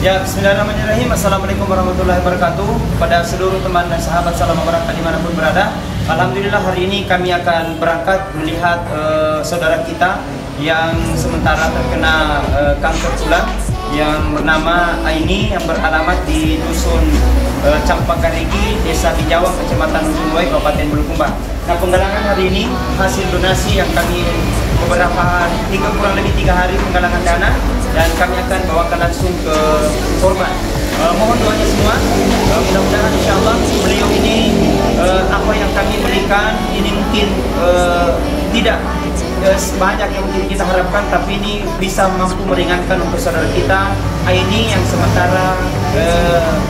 Ya, bismillahirrahmanirrahim. Assalamualaikum warahmatullahi wabarakatuh. Pada seluruh teman dan sahabat salam berangkat dimanapun berada. Alhamdulillah hari ini kami akan berangkat melihat saudara kita yang sementara terkena kanker tulang yang bernama Aini, yang beralamat di dusun Campakarigi, Desa Bijawang, Kecamatan Ujung Luai, Kabupaten Bulukumba. Nah, penggalangan hari ini hasil donasi yang kami kurang lebih 3 hari penggalangan dana, dan kami akan bawakan langsung ke korban. Mohon doanya semua, mudah-mudahan insya Allah beliau ini apa yang kami berikan ini mungkin tidak sebanyak yang mungkin kita harapkan, tapi ini bisa mampu meringankan untuk saudara kita Aini yang sementara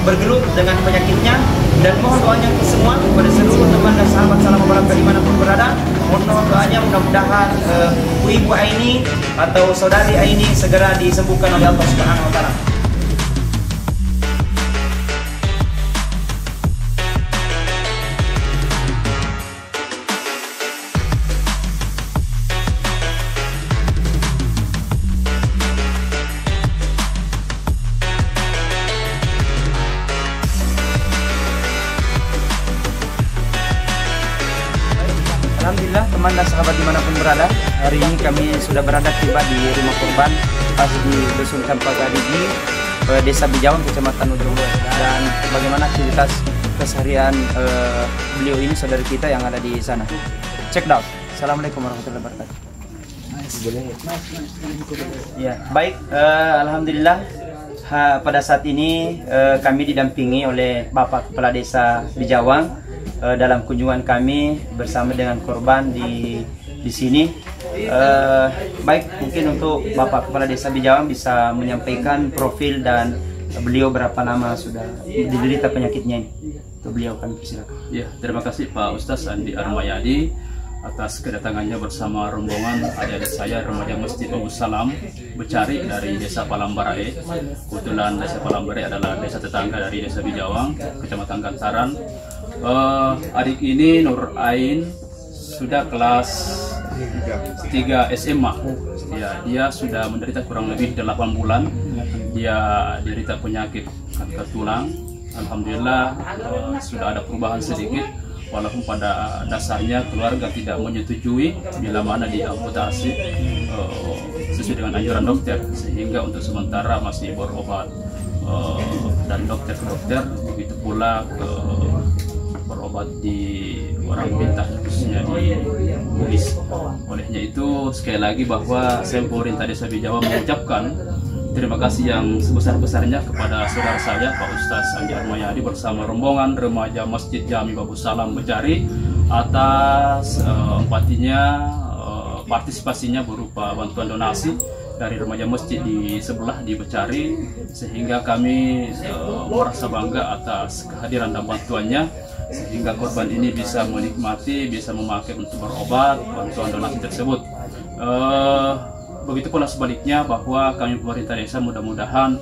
bergelut dengan penyakitnya. Dan mohon doanya untuk semua kepada seluruh teman dan sahabat salam berangkat dimanapun berada. Mohon doanya mudah-mudahan ibu Aini atau saudari Aini segera disembuhkan oleh Allah Subhanahu wa Ta'ala. Alhamdulillah teman dan sahabat dimanapun berada, hari ini kami sudah berada tiba di rumah korban pas di dusun Campakarigi, Desa Bijawang, Kecamatan Ujung Luai. Dan bagaimana aktivitas keseharian beliau ini, saudara kita yang ada di sana. Check out. Assalamualaikum warahmatullahi wabarakatuh. Ya, baik. Alhamdulillah pada saat ini kami didampingi oleh Bapak Kepala Desa Bijawang dalam kunjungan kami bersama dengan korban di sini. Baik, mungkin untuk Bapak Kepala Desa Bijawang bisa menyampaikan profil dan beliau berapa lama sudah diderita penyakitnya ini. Untuk beliau kami persilakan. Ya, terima kasih Pak Ustaz Andi Armayadi atas kedatangannya bersama rombongan adik-adik saya remaja Masjid Babu Salam Becari dari Desa Palambarae. Kebetulan Desa Palambarae adalah desa tetangga dari Desa Bijawang, Kecamatan Gantaran. Adik ini Nur Ain sudah kelas 3 SMA. Ya, dia sudah menderita kurang lebih 8 bulan. Dia derita penyakit kanker tulang. Alhamdulillah sudah ada perubahan sedikit, walaupun pada dasarnya keluarga tidak menyetujui bila mana diamputasi sesuai dengan anjuran dokter, sehingga untuk sementara masih berobat dari dokter ke dokter, begitu pula berobat di orang pintar, khususnya di Bugis. Olehnya itu sekali lagi bahwa saya pemerintah Desa Bijawang mengucapkan terima kasih yang sebesar-besarnya kepada saudara saya Pak Ustaz Andi Armayadi bersama rombongan remaja Masjid Jami Babu Salam Becari atas empatinya, partisipasinya berupa bantuan donasi dari remaja masjid di sebelah di Becari, sehingga kami merasa bangga atas kehadiran dan bantuannya, sehingga korban ini bisa menikmati, bisa memakai untuk berobat bantuan donasi tersebut. Begitu pula sebaliknya bahwa kami pemerintah desa mudah-mudahan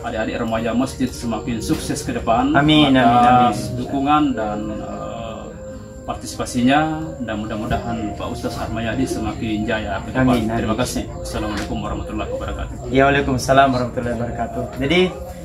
adik-adik remaja masjid semakin sukses ke depan. Amin, atas dukungan dan partisipasinya, dan mudah-mudahan Pak Ustaz Armayadi semakin jaya ke depan. Terima kasih. Assalamualaikum warahmatullahi wabarakatuh. Ya, waalaikumsalam warahmatullahi wabarakatuh. Jadi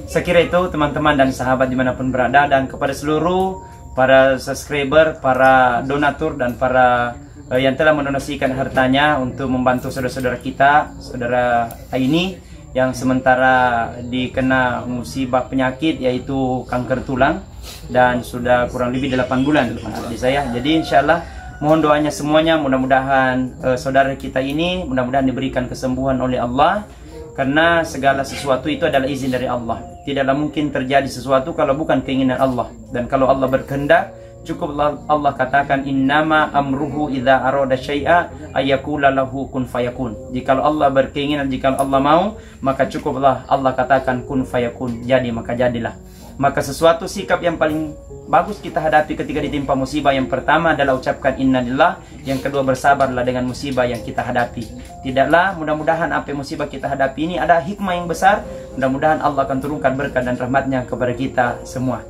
saya kira itu teman-teman dan sahabat dimanapun berada, dan kepada seluruh para subscriber, para donatur, dan para yang telah mendonasikan hartanya untuk membantu saudara-saudara kita, saudara Aini yang sementara dikena musibah penyakit yaitu kanker tulang dan sudah kurang lebih 8 bulan di saya. Jadi insya Allah mohon doanya semuanya, mudah-mudahan saudara kita ini mudah-mudahan diberikan kesembuhan oleh Allah, karena segala sesuatu itu adalah izin dari Allah. Tidaklah mungkin terjadi sesuatu kalau bukan keinginan Allah, dan kalau Allah berkehendak cukuplah Allah katakan innama amruhu idza arada syai'a ayyakula lahu kun fayakun. Jikalau Allah berkeinginan, jikalau Allah mau, maka cukuplah Allah katakan kun fayakun, jadi maka jadilah. Maka sesuatu sikap yang paling bagus kita hadapi ketika ditimpa musibah, yang pertama adalah ucapkan innalillah, yang kedua bersabarlah dengan musibah yang kita hadapi. Tidaklah, mudah-mudahan apa musibah kita hadapi ini ada hikmah yang besar. Mudah-mudahan Allah akan turunkan berkah dan rahmatnya kepada kita semua.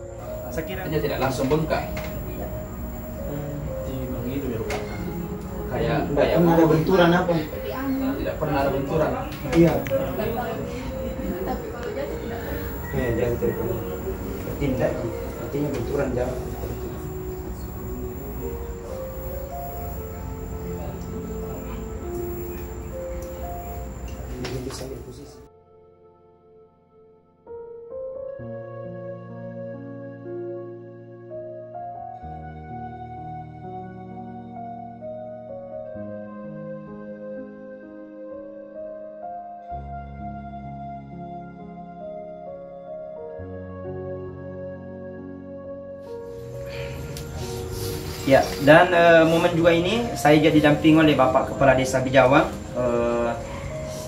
Sekiranya tidak langsung bengkak, kayak pernah ada benturan apa? Tidak pernah ada benturan. Iya. Jangan telepon. Bertindak, artinya benturan jangan. Ini bisa posisi. Ya, dan momen juga ini saya jadi didampingi oleh Bapak Kepala Desa Bijawang.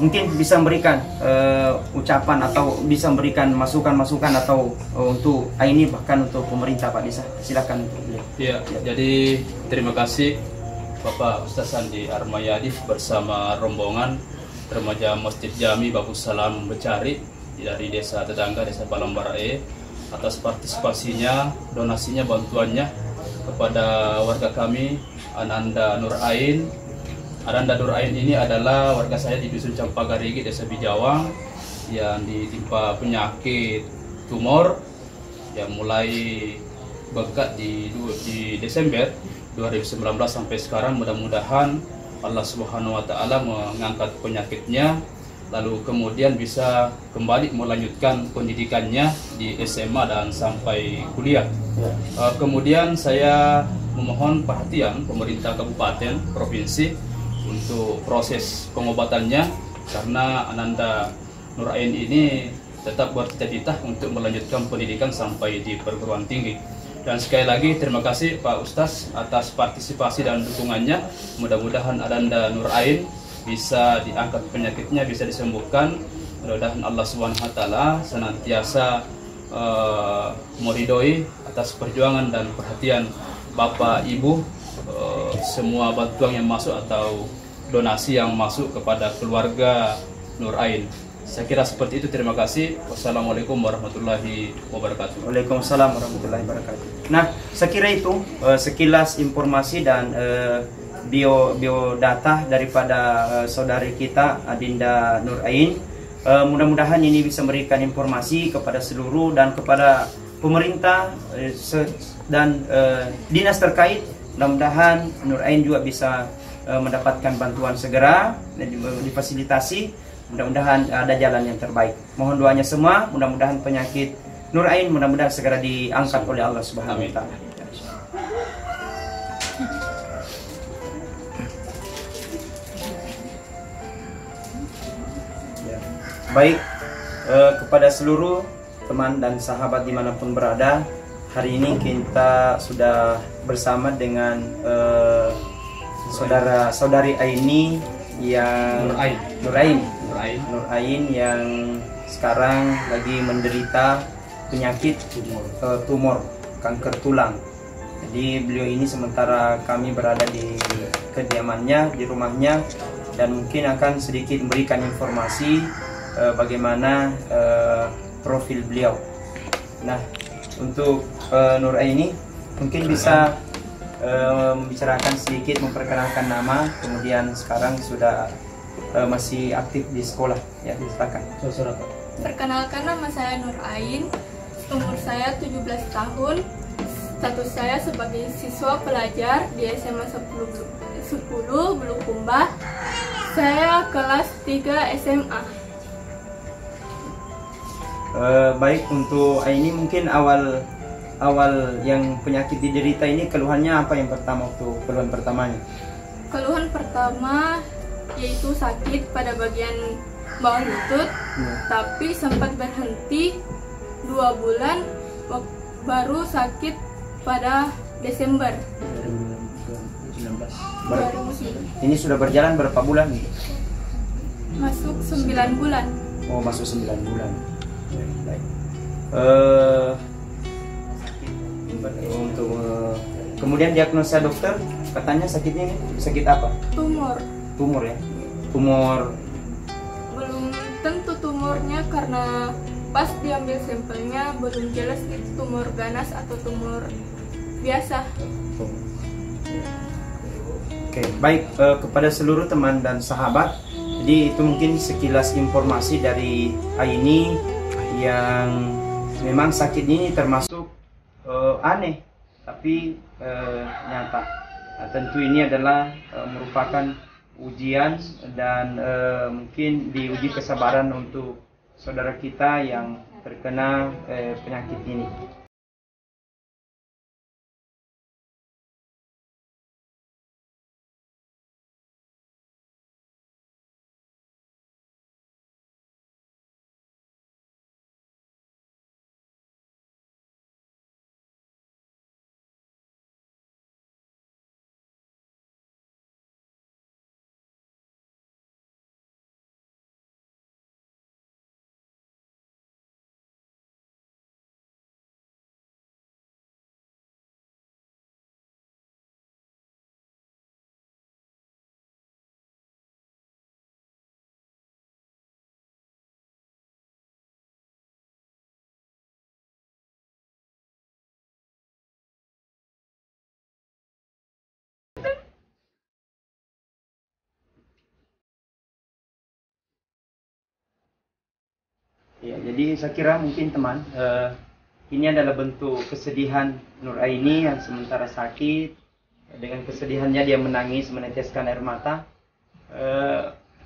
Mungkin bisa memberikan ucapan atau bisa memberikan masukan-masukan atau untuk ini bahkan untuk pemerintah Pak Desa. Silakan untuk beliau. Ya, jadi terima kasih Bapak Ustaz Andi Armayadi bersama rombongan remaja Masjid Jami Babu Salam Becari dari desa tetangga Desa Palambarae atas partisipasinya, donasinya, bantuannya kepada warga kami Ananda Nur Ain. Ananda Nur Ain ini adalah warga saya di Dusun Campagarigi, Desa Bijawang, yang ditimpa penyakit tumor yang mulai bengkak di Desember 2019 sampai sekarang. Mudah-mudahan Allah Subhanahu wa taala mengangkat penyakitnya, lalu kemudian bisa kembali melanjutkan pendidikannya di SMA dan sampai kuliah. Kemudian saya memohon perhatian pemerintah kabupaten, provinsi untuk proses pengobatannya, karena Ananda Nur Ain ini tetap bercita-cita untuk melanjutkan pendidikan sampai di perguruan tinggi. Dan sekali lagi terima kasih Pak Ustaz atas partisipasi dan dukungannya. Mudah-mudahan Ananda Nur Ain bisa diangkat penyakitnya, bisa disembuhkan. Mudah-mudahan Allah Subhanahu wa taala senantiasa meridhoi atas perjuangan dan perhatian Bapak Ibu, semua bantuan yang masuk atau donasi yang masuk kepada keluarga Nur Ain. Saya kira seperti itu. Terima kasih. Wassalamualaikum warahmatullahi wabarakatuh. Waalaikumsalam warahmatullahi wabarakatuh. Nah, saya kira itu sekilas informasi dan biodata daripada saudari kita Adinda Nur Ain. Mudah-mudahan ini bisa memberikan informasi kepada seluruh dan kepada pemerintah dan dinas terkait. Mudah-mudahan Nur Ain juga bisa mendapatkan bantuan segera dan difasilitasi. Mudah-mudahan ada jalan yang terbaik. Mohon doanya semua. Mudah-mudahan penyakit Nur Ain mudah-mudahan segera diangkat oleh Allah Subhanahu wa taala. Baik, kepada seluruh teman dan sahabat dimanapun berada, hari ini kita sudah bersama dengan saudari Aini yang Nur Ain yang sekarang lagi menderita penyakit tumor kanker tulang. Jadi beliau ini sementara kami berada di kediamannya, di rumahnya, dan mungkin akan sedikit memberikan informasi bagaimana profil beliau. Nah, untuk Nur Aini mungkin bisa membicarakan sedikit, memperkenalkan nama, kemudian sekarang sudah masih aktif di sekolah. Ya, silakan. Perkenalkan, nama saya Nur Ain, umur saya 17 tahun, status saya sebagai siswa pelajar di SMA 10 Bulukumba. Saya kelas 3 SMA. Baik, untuk Aini mungkin awal yang penyakit diderita ini keluhannya apa yang pertama, waktu keluhan pertamanya? Keluhan pertama yaitu sakit pada bagian bawah lutut, tapi sempat berhenti 2 bulan, baru sakit pada Desember 2019. Ini sudah berjalan berapa bulan? Masuk 9 bulan. Oh, masuk 9 bulan. Baik. Untuk kemudian diagnosa dokter, katanya sakitnya ini sakit apa? Tumor ya? Tumor. Belum tentu tumornya, karena pas diambil sampelnya belum jelas itu tumor ganas atau tumor biasa. Oke, baik, kepada seluruh teman dan sahabat, jadi itu mungkin sekilas informasi dari Aini yang memang sakit ini termasuk aneh tapi nyata. Nah, tentu ini adalah merupakan ujian dan mungkin diuji kesabaran untuk saudara kita yang terkena penyakit ini. Ya, jadi saya kira mungkin teman, ini adalah bentuk kesedihan Nur Aini yang sementara sakit. Dengan kesedihannya dia menangis, meneteskan air mata.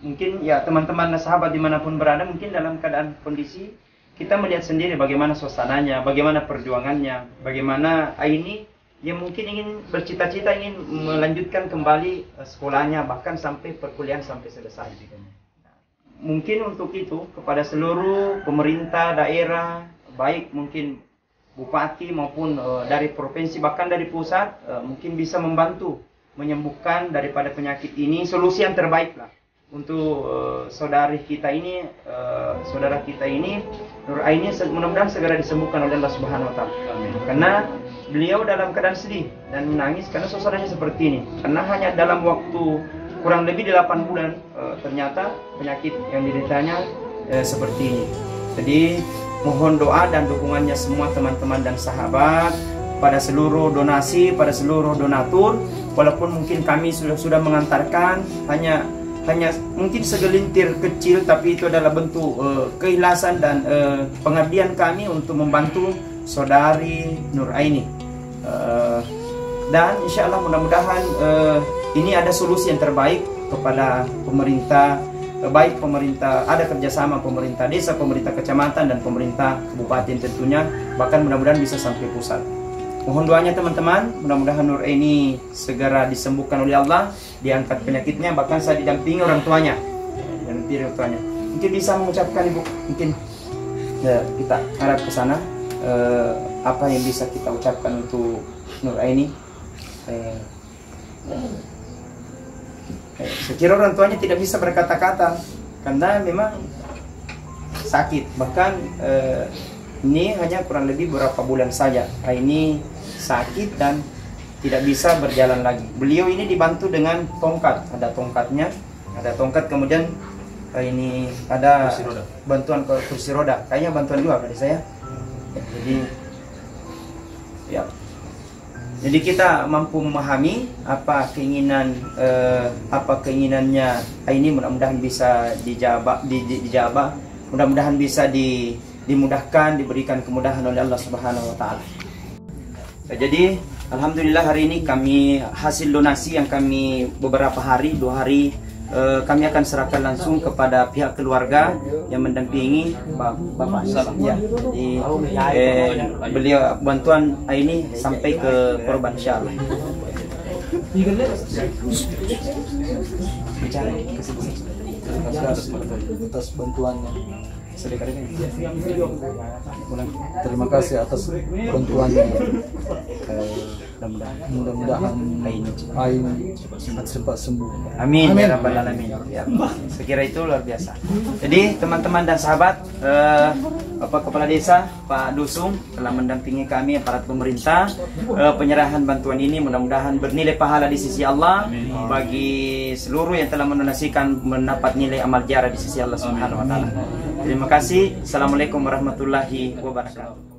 Mungkin ya teman-teman sahabat dimanapun berada, mungkin dalam keadaan kondisi kita melihat sendiri bagaimana suasananya, bagaimana perjuangannya, bagaimana Aini yang mungkin ingin bercita-cita ingin melanjutkan kembali sekolahnya, bahkan sampai perkuliahan sampai selesai. Mungkin untuk itu kepada seluruh pemerintah daerah, baik mungkin bupati maupun dari provinsi bahkan dari pusat, mungkin bisa membantu menyembuhkan daripada penyakit ini, solusi yang terbaik lah untuk saudara kita ini Nur Aini, mudah-mudahan segera disembuhkan oleh Allah Subhanahu Wa Taala. Karena beliau dalam keadaan sedih dan menangis karena suasananya seperti ini. Karena hanya dalam waktu kurang lebih 8 bulan ternyata penyakit yang dideritanya seperti ini. Jadi mohon doa dan dukungannya semua teman-teman dan sahabat, pada seluruh donasi, pada seluruh donatur. Walaupun mungkin kami sudah mengantarkan hanya mungkin segelintir kecil, tapi itu adalah bentuk keikhlasan dan pengabdian kami untuk membantu saudari Nur Aini. Dan insya Allah mudah-mudahan ini ada solusi yang terbaik kepada pemerintah, baik pemerintah, ada kerjasama pemerintah desa, pemerintah kecamatan, dan pemerintah kabupaten tentunya, bahkan mudah-mudahan bisa sampai pusat. Mohon doanya teman-teman, mudah-mudahan Nur Aini segera disembuhkan oleh Allah, diangkat penyakitnya, bahkan saya didampingi orang tuanya. Mungkin bisa mengucapkan Ibu, mungkin kita harap ke sana, apa yang bisa kita ucapkan untuk Nur Aini. Sekira orang tuanya tidak bisa berkata-kata karena memang sakit. Bahkan ini hanya kurang lebih beberapa bulan saja Aini sakit dan tidak bisa berjalan lagi. Beliau ini dibantu dengan tongkat, ada tongkatnya, ada tongkat, kemudian ini ada bantuan ke kursi roda. Kayaknya bantuan juga dari saya. Jadi kita mampu memahami apa keinginannya ini, mudah-mudahan bisa dijabah, mudah-mudahan bisa dimudahkan, diberikan kemudahan oleh Allah Subhanahu Wa Taala. Jadi alhamdulillah hari ini kami hasil donasi yang kami beberapa hari, 2 hari, kami akan serahkan langsung kepada pihak keluarga yang mendampingi Bapak. Ya, jadi beliau bantuan ini sampai ke korban insyaallah. Bicara atas bantuannya. Terima kasih atas bantuannya. Mudah-mudahan Aini cepat sembuh. Amin ya rabbal alamin. Ya, sekira itu luar biasa. Jadi teman-teman dan sahabat, Bapak Kepala Desa, Pak Dusung telah mendampingi kami, aparat pemerintah, penyerahan bantuan ini mudah-mudahan bernilai pahala di sisi Allah bagi seluruh yang telah mendonasikan, mendapat nilai amal jarah di sisi Allah Subhanahu Wa Taala. Terima kasih. Assalamualaikum warahmatullahi wabarakatuh.